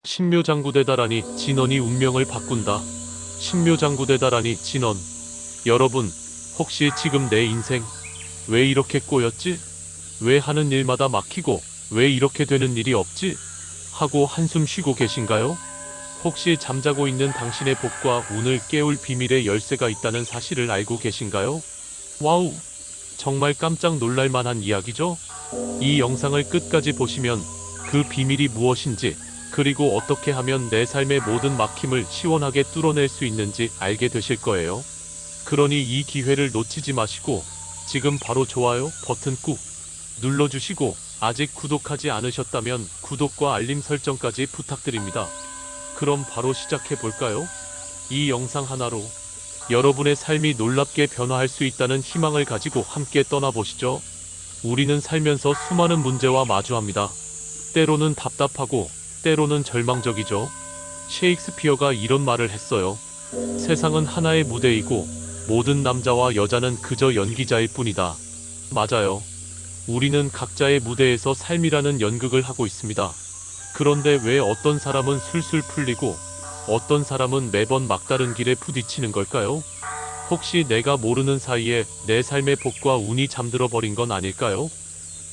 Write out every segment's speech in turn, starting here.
신묘장구대다라니 진원이 운명을 바꾼다. 신묘장구대다라니 진원. 여러분, 혹시 지금 내 인생 왜 이렇게 꼬였지? 왜 하는 일마다 막히고 왜 이렇게 되는 일이 없지? 하고 한숨 쉬고 계신가요? 혹시 잠자고 있는 당신의 복과 운을 깨울 비밀의 열쇠가 있다는 사실을 알고 계신가요? 와우! 정말 깜짝 놀랄 만한 이야기죠? 이 영상을 끝까지 보시면 그 비밀이 무엇인지, 그리고 어떻게 하면 내 삶의 모든 막힘을 시원하게 뚫어낼 수 있는지 알게 되실 거예요. 그러니 이 기회를 놓치지 마시고 지금 바로 좋아요 버튼 꾹 눌러주시고, 아직 구독하지 않으셨다면 구독과 알림 설정까지 부탁드립니다. 그럼 바로 시작해 볼까요? 이 영상 하나로 여러분의 삶이 놀랍게 변화할 수 있다는 희망을 가지고 함께 떠나보시죠. 우리는 살면서 수많은 문제와 마주합니다. 때로는 답답하고 때로는 절망적이죠. 셰익스피어가 이런 말을 했어요. 세상은 하나의 무대이고 모든 남자와 여자는 그저 연기자일 뿐이다. 맞아요. 우리는 각자의 무대에서 삶이라는 연극을 하고 있습니다. 그런데 왜 어떤 사람은 술술 풀리고 어떤 사람은 매번 막다른 길에 부딪히는 걸까요? 혹시 내가 모르는 사이에 내 삶의 복과 운이 잠들어 버린 건 아닐까요?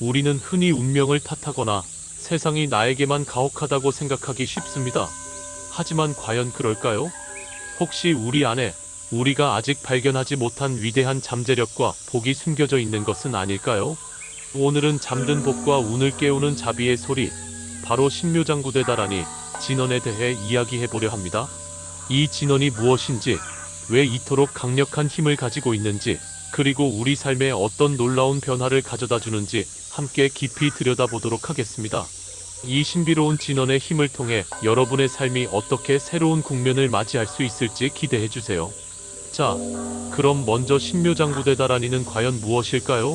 우리는 흔히 운명을 탓하거나 세상이 나에게만 가혹하다고 생각하기 쉽습니다. 하지만 과연 그럴까요? 혹시 우리 안에 우리가 아직 발견하지 못한 위대한 잠재력과 복이 숨겨져 있는 것은 아닐까요? 오늘은 잠든 복과 운을 깨우는 자비의 소리, 바로 신묘장구대다라니 진원에 대해 이야기해보려 합니다. 이 진원이 무엇인지, 왜 이토록 강력한 힘을 가지고 있는지, 그리고 우리 삶에 어떤 놀라운 변화를 가져다 주는지 함께 깊이 들여다보도록 하겠습니다. 이 신비로운 진원의 힘을 통해 여러분의 삶이 어떻게 새로운 국면을 맞이할 수 있을지 기대해주세요. 자, 그럼 먼저 신묘장구대다라니는 과연 무엇일까요?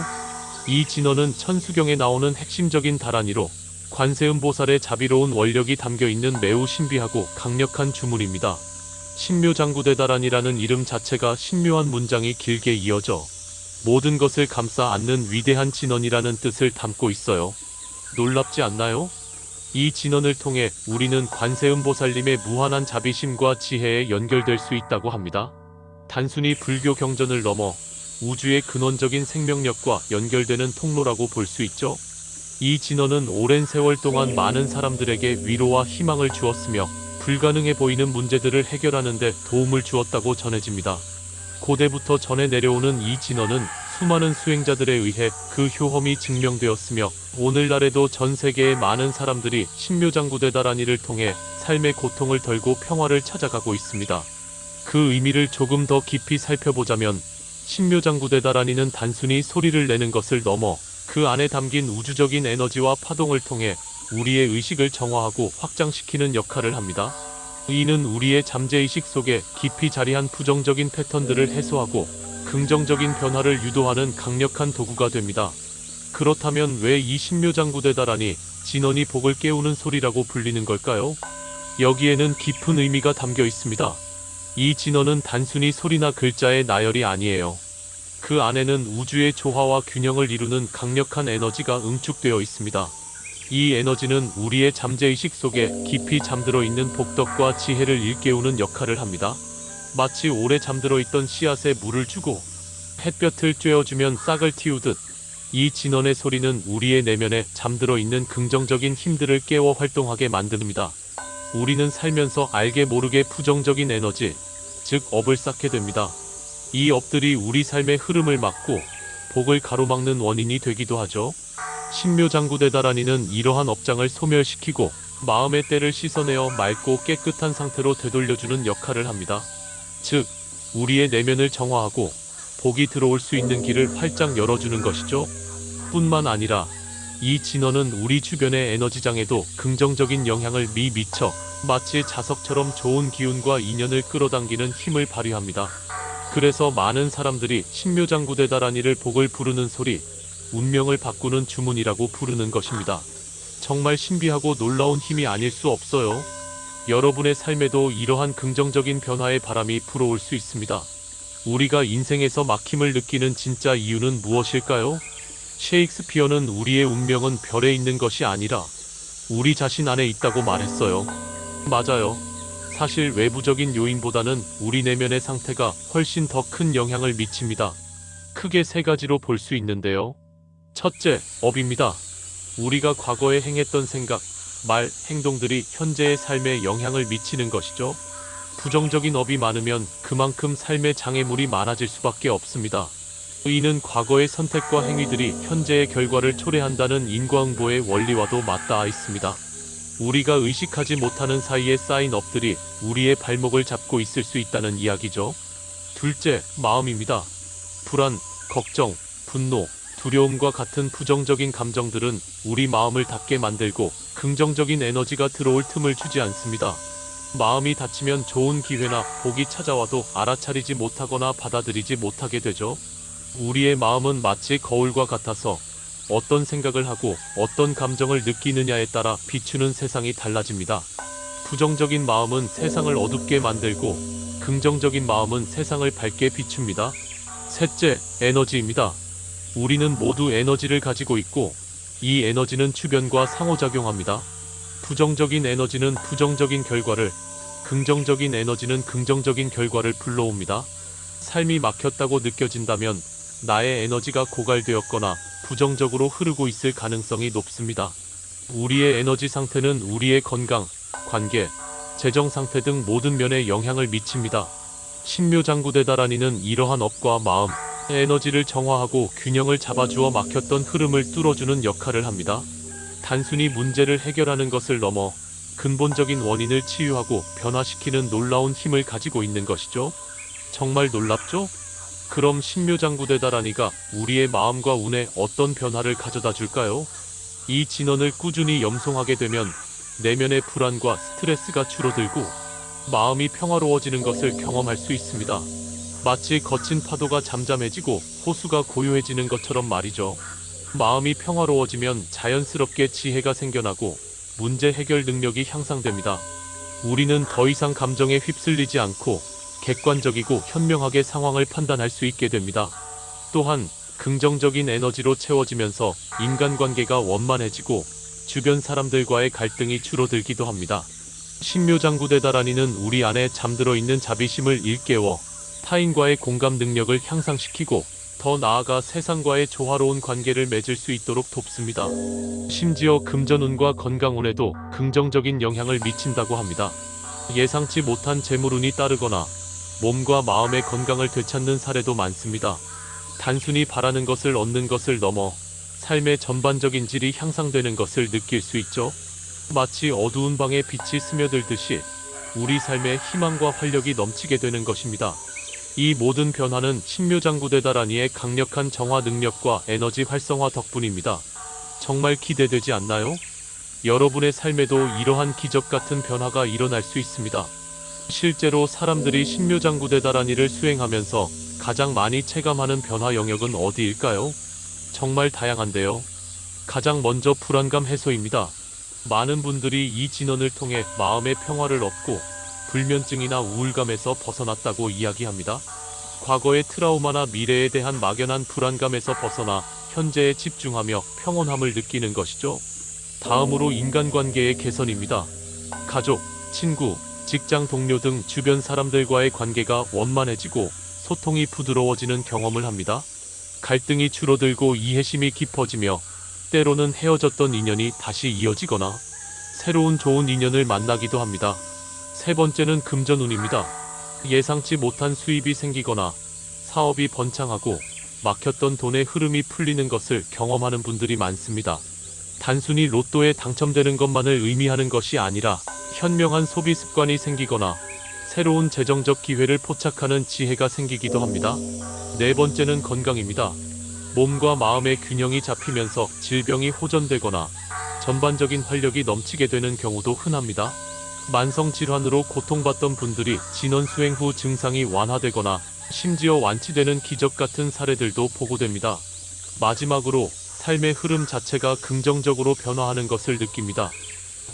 이 진원은 천수경에 나오는 핵심적인 다라니로 관세음보살의 자비로운 원력이 담겨있는 매우 신비하고 강력한 주문입니다. 신묘장구대다라니라는 이름 자체가 신묘한 문장이 길게 이어져 모든 것을 감싸 안는 위대한 진원이라는 뜻을 담고 있어요. 놀랍지 않나요? 이 진원을 통해 우리는 관세음보살님의 무한한 자비심과 지혜에 연결될 수 있다고 합니다. 단순히 불교 경전을 넘어 우주의 근원적인 생명력과 연결되는 통로라고 볼 수 있죠. 이 진원은 오랜 세월 동안 많은 사람들에게 위로와 희망을 주었으며 불가능해 보이는 문제들을 해결하는 데 도움을 주었다고 전해집니다. 고대부터 전해 내려오는 이 진원은 수많은 수행자들에 의해 그 효험이 증명되었으며 오늘날에도 전 세계의 많은 사람들이 신묘장구대다라니를 통해 삶의 고통을 덜고 평화를 찾아가고 있습니다. 그 의미를 조금 더 깊이 살펴보자면 신묘장구대다라니는 단순히 소리를 내는 것을 넘어 그 안에 담긴 우주적인 에너지와 파동을 통해 우리의 의식을 정화하고 확장시키는 역할을 합니다. 이는 우리의 잠재의식 속에 깊이 자리한 부정적인 패턴들을 해소하고 긍정적인 변화를 유도하는 강력한 도구가 됩니다. 그렇다면 왜 이 신묘장구대다라니 진원이 복을 깨우는 소리라고 불리는 걸까요? 여기에는 깊은 의미가 담겨 있습니다. 이 진원은 단순히 소리나 글자의 나열이 아니에요. 그 안에는 우주의 조화와 균형을 이루는 강력한 에너지가 응축되어 있습니다. 이 에너지는 우리의 잠재의식 속에 깊이 잠들어 있는 복덕과 지혜를 일깨우는 역할을 합니다. 마치 오래 잠들어 있던 씨앗에 물을 주고 햇볕을 쬐어주면 싹을 틔우듯, 이 진원의 소리는 우리의 내면에 잠들어 있는 긍정적인 힘들을 깨워 활동하게 만듭니다. 우리는 살면서 알게 모르게 부정적인 에너지, 즉 업을 쌓게 됩니다. 이 업들이 우리 삶의 흐름을 막고 복을 가로막는 원인이 되기도 하죠. 신묘장구대다라니는 이러한 업장을 소멸시키고 마음의 때를 씻어내어 맑고 깨끗한 상태로 되돌려주는 역할을 합니다. 즉, 우리의 내면을 정화하고 복이 들어올 수 있는 길을 활짝 열어주는 것이죠. 뿐만 아니라 이 진원은 우리 주변의 에너지장에도 긍정적인 영향을 미쳐 마치 자석처럼 좋은 기운과 인연을 끌어당기는 힘을 발휘합니다. 그래서 많은 사람들이 신묘장구대다라니를 복을 부르는 소리, 운명을 바꾸는 주문이라고 부르는 것입니다. 정말 신비하고 놀라운 힘이 아닐 수 없어요. 여러분의 삶에도 이러한 긍정적인 변화의 바람이 불어올 수 있습니다. 우리가 인생에서 막힘을 느끼는 진짜 이유는 무엇일까요? 셰익스피어는 우리의 운명은 별에 있는 것이 아니라 우리 자신 안에 있다고 말했어요. 맞아요. 사실 외부적인 요인보다는 우리 내면의 상태가 훨씬 더 큰 영향을 미칩니다. 크게 세 가지로 볼 수 있는데요. 첫째, 업입니다. 우리가 과거에 행했던 생각, 말, 행동들이 현재의 삶에 영향을 미치는 것이죠. 부정적인 업이 많으면 그만큼 삶의 장애물이 많아질 수밖에 없습니다. 이는 과거의 선택과 행위들이 현재의 결과를 초래한다는 인과응보의 원리와도 맞닿아 있습니다. 우리가 의식하지 못하는 사이에 쌓인 업들이 우리의 발목을 잡고 있을 수 있다는 이야기죠. 둘째, 마음입니다. 불안, 걱정, 분노, 두려움과 같은 부정적인 감정들은 우리 마음을 닫게 만들고 긍정적인 에너지가 들어올 틈을 주지 않습니다. 마음이 닫히면 좋은 기회나 복이 찾아와도 알아차리지 못하거나 받아들이지 못하게 되죠. 우리의 마음은 마치 거울과 같아서 어떤 생각을 하고 어떤 감정을 느끼느냐에 따라 비추는 세상이 달라집니다. 부정적인 마음은 세상을 어둡게 만들고 긍정적인 마음은 세상을 밝게 비춥니다. 셋째, 에너지입니다. 우리는 모두 에너지를 가지고 있고 이 에너지는 주변과 상호작용합니다. 부정적인 에너지는 부정적인 결과를, 긍정적인 에너지는 긍정적인 결과를 불러옵니다. 삶이 막혔다고 느껴진다면 나의 에너지가 고갈되었거나 부정적으로 흐르고 있을 가능성이 높습니다. 우리의 에너지 상태는 우리의 건강, 관계, 재정 상태 등 모든 면에 영향을 미칩니다. 신묘장구대다라니는 이러한 업과 마음, 에너지를 정화하고 균형을 잡아주어 막혔던 흐름을 뚫어주는 역할을 합니다. 단순히 문제를 해결하는 것을 넘어 근본적인 원인을 치유하고 변화시키는 놀라운 힘을 가지고 있는 것이죠. 정말 놀랍죠? 그럼 신묘장구대다라니가 우리의 마음과 운에 어떤 변화를 가져다 줄까요? 이 진원을 꾸준히 염송하게 되면 내면의 불안과 스트레스가 줄어들고 마음이 평화로워지는 것을 경험할 수 있습니다. 마치 거친 파도가 잠잠해지고 호수가 고요해지는 것처럼 말이죠. 마음이 평화로워지면 자연스럽게 지혜가 생겨나고 문제 해결 능력이 향상됩니다. 우리는 더 이상 감정에 휩쓸리지 않고 객관적이고 현명하게 상황을 판단할 수 있게 됩니다. 또한 긍정적인 에너지로 채워지면서 인간관계가 원만해지고 주변 사람들과의 갈등이 줄어들기도 합니다. 신묘장구대다라니는 우리 안에 잠들어 있는 자비심을 일깨워 타인과의 공감 능력을 향상시키고 더 나아가 세상과의 조화로운 관계를 맺을 수 있도록 돕습니다. 심지어 금전운과 건강운에도 긍정적인 영향을 미친다고 합니다. 예상치 못한 재물운이 따르거나 몸과 마음의 건강을 되찾는 사례도 많습니다. 단순히 바라는 것을 얻는 것을 넘어 삶의 전반적인 질이 향상되는 것을 느낄 수 있죠. 마치 어두운 방에 빛이 스며들듯이 우리 삶에 희망과 활력이 넘치게 되는 것입니다. 이 모든 변화는 신묘장구대다라니의 강력한 정화 능력과 에너지 활성화 덕분입니다. 정말 기대되지 않나요? 여러분의 삶에도 이러한 기적 같은 변화가 일어날 수 있습니다. 실제로 사람들이 신묘장구대다라니를 수행하면서 가장 많이 체감하는 변화 영역은 어디일까요? 정말 다양한데요. 가장 먼저 불안감 해소입니다. 많은 분들이 이 진원을 통해 마음의 평화를 얻고 불면증이나 우울감에서 벗어났다고 이야기합니다. 과거의 트라우마나 미래에 대한 막연한 불안감에서 벗어나 현재에 집중하며 평온함을 느끼는 것이죠. 다음으로 인간관계의 개선입니다. 가족, 친구, 직장 동료 등 주변 사람들과의 관계가 원만해지고 소통이 부드러워지는 경험을 합니다. 갈등이 줄어들고 이해심이 깊어지며 때로는 헤어졌던 인연이 다시 이어지거나 새로운 좋은 인연을 만나기도 합니다. 세 번째는 금전운입니다. 예상치 못한 수입이 생기거나 사업이 번창하고 막혔던 돈의 흐름이 풀리는 것을 경험하는 분들이 많습니다. 단순히 로또에 당첨되는 것만을 의미하는 것이 아니라 현명한 소비 습관이 생기거나 새로운 재정적 기회를 포착하는 지혜가 생기기도 합니다. 네 번째는 건강입니다. 몸과 마음의 균형이 잡히면서 질병이 호전되거나 전반적인 활력이 넘치게 되는 경우도 흔합니다. 만성질환으로 고통받던 분들이 진원 수행 후 증상이 완화되거나 심지어 완치되는 기적 같은 사례들도 보고됩니다. 마지막으로 삶의 흐름 자체가 긍정적으로 변화하는 것을 느낍니다.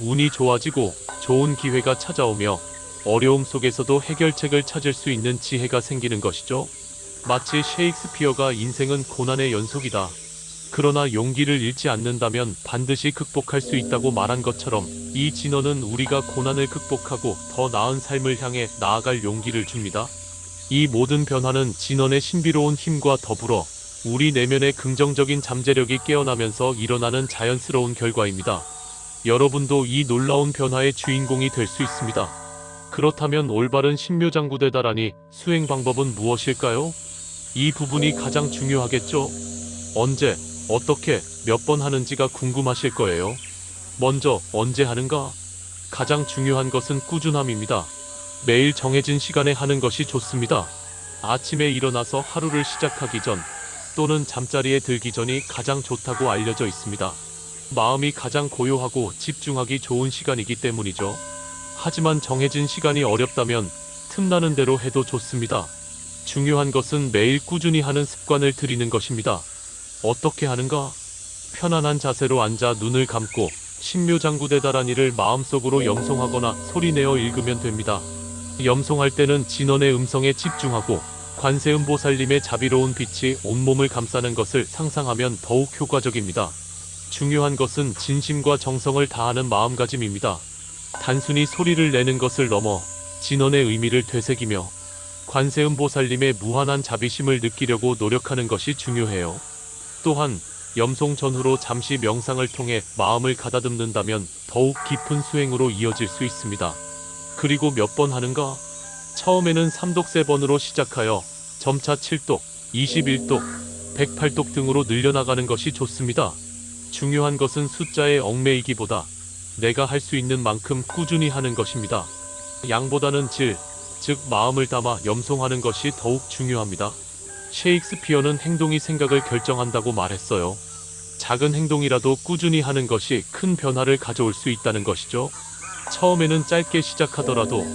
운이 좋아지고 좋은 기회가 찾아오며 어려움 속에서도 해결책을 찾을 수 있는 지혜가 생기는 것이죠. 마치 셰익스피어가 인생은 고난의 연속이다 그러나 용기를 잃지 않는다면 반드시 극복할 수 있다고 말한 것처럼 이 진원은 우리가 고난을 극복하고 더 나은 삶을 향해 나아갈 용기를 줍니다. 이 모든 변화는 진원의 신비로운 힘과 더불어 우리 내면의 긍정적인 잠재력이 깨어나면서 일어나는 자연스러운 결과입니다. 여러분도 이 놀라운 변화의 주인공이 될 수 있습니다. 그렇다면 올바른 신묘장구대다라니 수행 방법은 무엇일까요? 이 부분이 가장 중요하겠죠? 언제, 어떻게, 몇 번 하는지가 궁금하실 거예요. 먼저, 언제 하는가? 가장 중요한 것은 꾸준함입니다. 매일 정해진 시간에 하는 것이 좋습니다. 아침에 일어나서 하루를 시작하기 전 또는 잠자리에 들기 전이 가장 좋다고 알려져 있습니다. 마음이 가장 고요하고 집중하기 좋은 시간이기 때문이죠. 하지만 정해진 시간이 어렵다면 틈나는 대로 해도 좋습니다. 중요한 것은 매일 꾸준히 하는 습관을 들이는 것입니다. 어떻게 하는가? 편안한 자세로 앉아 눈을 감고 신묘장구대다라니를 마음속으로 염송하거나 소리내어 읽으면 됩니다. 염송할 때는 진원의 음성에 집중하고 관세음보살님의 자비로운 빛이 온몸을 감싸는 것을 상상하면 더욱 효과적입니다. 중요한 것은 진심과 정성을 다하는 마음가짐입니다. 단순히 소리를 내는 것을 넘어 진원의 의미를 되새기며 관세음보살님의 무한한 자비심을 느끼려고 노력하는 것이 중요해요. 또한 염송 전후로 잠시 명상을 통해 마음을 가다듬는다면 더욱 깊은 수행으로 이어질 수 있습니다. 그리고 몇 번 하는가? 처음에는 3독 3번으로 시작하여 점차 7독, 21독, 108독 등으로 늘려나가는 것이 좋습니다. 중요한 것은 숫자에 얽매이기보다 내가 할 수 있는 만큼 꾸준히 하는 것입니다. 양보다는 질, 즉 마음을 담아 염송하는 것이 더욱 중요합니다. 셰익스피어는 행동이 생각을 결정한다고 말했어요. 작은 행동이라도 꾸준히 하는 것이 큰 변화를 가져올 수 있다는 것이죠. 처음에는 짧게 시작하더라도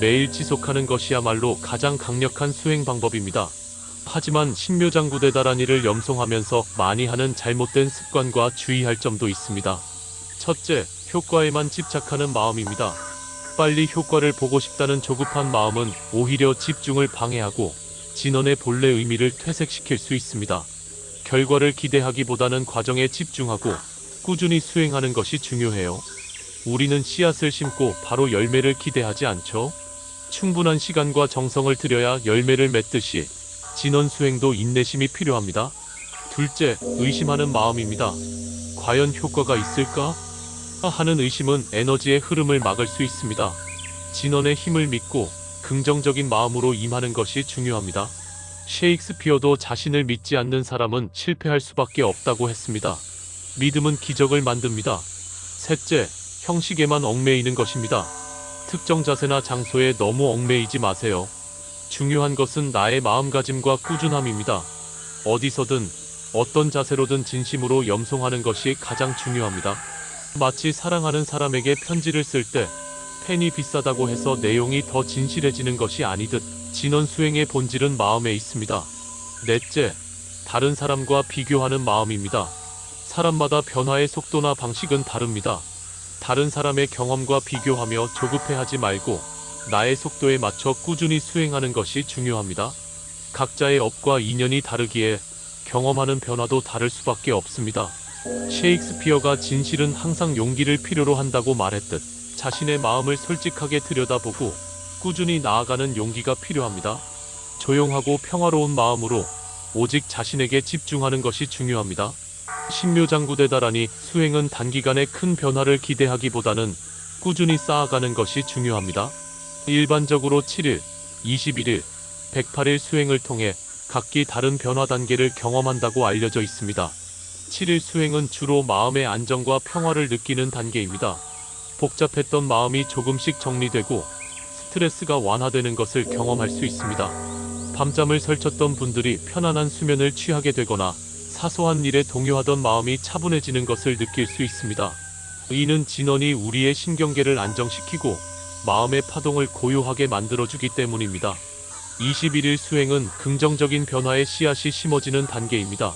매일 지속하는 것이야말로 가장 강력한 수행 방법입니다. 하지만 신묘장구대다라니를 염송하면서 많이 하는 잘못된 습관과 주의할 점도 있습니다. 첫째, 효과에만 집착하는 마음입니다. 빨리 효과를 보고 싶다는 조급한 마음은 오히려 집중을 방해하고 진원의 본래 의미를 퇴색시킬 수 있습니다. 결과를 기대하기보다는 과정에 집중하고 꾸준히 수행하는 것이 중요해요. 우리는 씨앗을 심고 바로 열매를 기대하지 않죠. 충분한 시간과 정성을 들여야 열매를 맺듯이 진원 수행도 인내심이 필요합니다. 둘째, 의심하는 마음입니다. 과연 효과가 있을까? 하는 의심은 에너지의 흐름을 막을 수 있습니다. 진원의 힘을 믿고 긍정적인 마음으로 임하는 것이 중요합니다. 셰익스피어도 자신을 믿지 않는 사람은 실패할 수밖에 없다고 했습니다. 믿음은 기적을 만듭니다. 셋째, 형식에만 얽매이는 것입니다. 특정 자세나 장소에 너무 얽매이지 마세요. 중요한 것은 나의 마음가짐과 꾸준함입니다. 어디서든 어떤 자세로든 진심으로 염송하는 것이 가장 중요합니다. 마치 사랑하는 사람에게 편지를 쓸 때 펜이 비싸다고 해서 내용이 더 진실해지는 것이 아니듯 진원 수행의 본질은 마음에 있습니다. 넷째, 다른 사람과 비교하는 마음입니다. 사람마다 변화의 속도나 방식은 다릅니다. 다른 사람의 경험과 비교하며 조급해하지 말고 나의 속도에 맞춰 꾸준히 수행하는 것이 중요합니다. 각자의 업과 인연이 다르기에 경험하는 변화도 다를 수밖에 없습니다. 셰익스피어가 진실은 항상 용기를 필요로 한다고 말했듯 자신의 마음을 솔직하게 들여다보고 꾸준히 나아가는 용기가 필요합니다. 조용하고 평화로운 마음으로 오직 자신에게 집중하는 것이 중요합니다. 신묘장구대다라니 수행은 단기간에 큰 변화를 기대하기보다는 꾸준히 쌓아가는 것이 중요합니다. 일반적으로 7일, 21일, 108일 수행을 통해 각기 다른 변화 단계를 경험한다고 알려져 있습니다. 7일 수행은 주로 마음의 안정과 평화를 느끼는 단계입니다. 복잡했던 마음이 조금씩 정리되고 스트레스가 완화되는 것을 경험할 수 있습니다. 밤잠을 설쳤던 분들이 편안한 수면을 취하게 되거나 사소한 일에 동요하던 마음이 차분해지는 것을 느낄 수 있습니다. 이는 진원이 우리의 신경계를 안정시키고 마음의 파동을 고요하게 만들어주기 때문입니다. 21일 수행은 긍정적인 변화의 씨앗이 심어지는 단계입니다.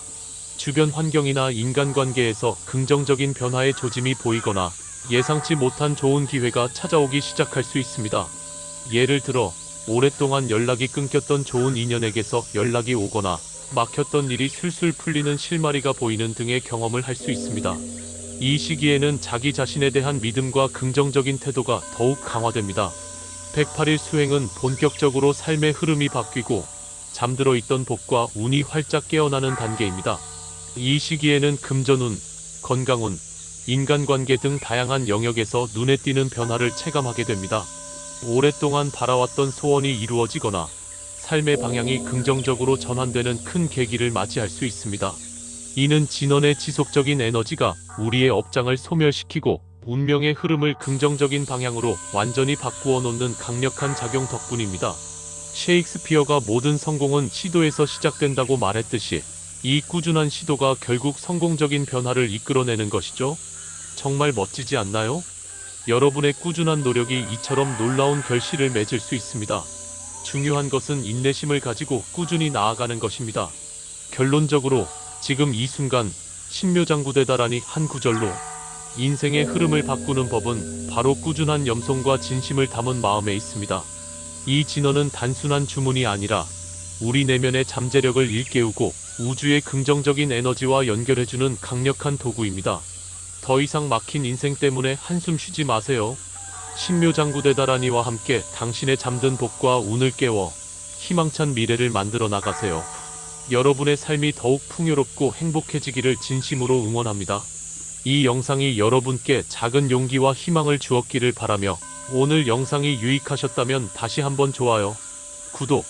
주변 환경이나 인간관계에서 긍정적인 변화의 조짐이 보이거나 예상치 못한 좋은 기회가 찾아오기 시작할 수 있습니다. 예를 들어 오랫동안 연락이 끊겼던 좋은 인연에게서 연락이 오거나 막혔던 일이 술술 풀리는 실마리가 보이는 등의 경험을 할 수 있습니다. 이 시기에는 자기 자신에 대한 믿음과 긍정적인 태도가 더욱 강화됩니다. 108일 수행은 본격적으로 삶의 흐름이 바뀌고 잠들어 있던 복과 운이 활짝 깨어나는 단계입니다. 이 시기에는 금전운, 건강운, 인간관계 등 다양한 영역에서 눈에 띄는 변화를 체감하게 됩니다. 오랫동안 바라왔던 소원이 이루어지거나 삶의 방향이 긍정적으로 전환되는 큰 계기를 맞이할 수 있습니다. 이는 진원의 지속적인 에너지가 우리의 업장을 소멸시키고 운명의 흐름을 긍정적인 방향으로 완전히 바꾸어 놓는 강력한 작용 덕분입니다. 셰익스피어가 모든 성공은 시도에서 시작된다고 말했듯이 이 꾸준한 시도가 결국 성공적인 변화를 이끌어내는 것이죠. 정말 멋지지 않나요? 여러분의 꾸준한 노력이 이처럼 놀라운 결실을 맺을 수 있습니다. 중요한 것은 인내심을 가지고 꾸준히 나아가는 것입니다. 결론적으로 지금 이 순간 신묘장구되다라니 한 구절로 인생의 흐름을 바꾸는 법은 바로 꾸준한 염송과 진심을 담은 마음에 있습니다. 이 진언은 단순한 주문이 아니라 우리 내면의 잠재력을 일깨우고 우주의 긍정적인 에너지와 연결해주는 강력한 도구입니다. 더 이상 막힌 인생 때문에 한숨 쉬지 마세요. 신묘장구대다라니와 함께 당신의 잠든 복과 운을 깨워 희망찬 미래를 만들어 나가세요. 여러분의 삶이 더욱 풍요롭고 행복해지기를 진심으로 응원합니다. 이 영상이 여러분께 작은 용기와 희망을 주었기를 바라며 오늘 영상이 유익하셨다면 다시 한번 좋아요, 구독,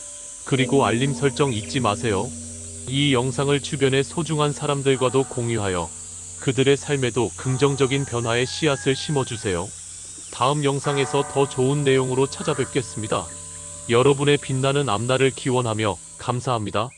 그리고 알림 설정 잊지 마세요. 이 영상을 주변의 소중한 사람들과도 공유하여 그들의 삶에도 긍정적인 변화의 씨앗을 심어주세요. 다음 영상에서 더 좋은 내용으로 찾아뵙겠습니다. 여러분의 빛나는 앞날을 기원하며 감사합니다.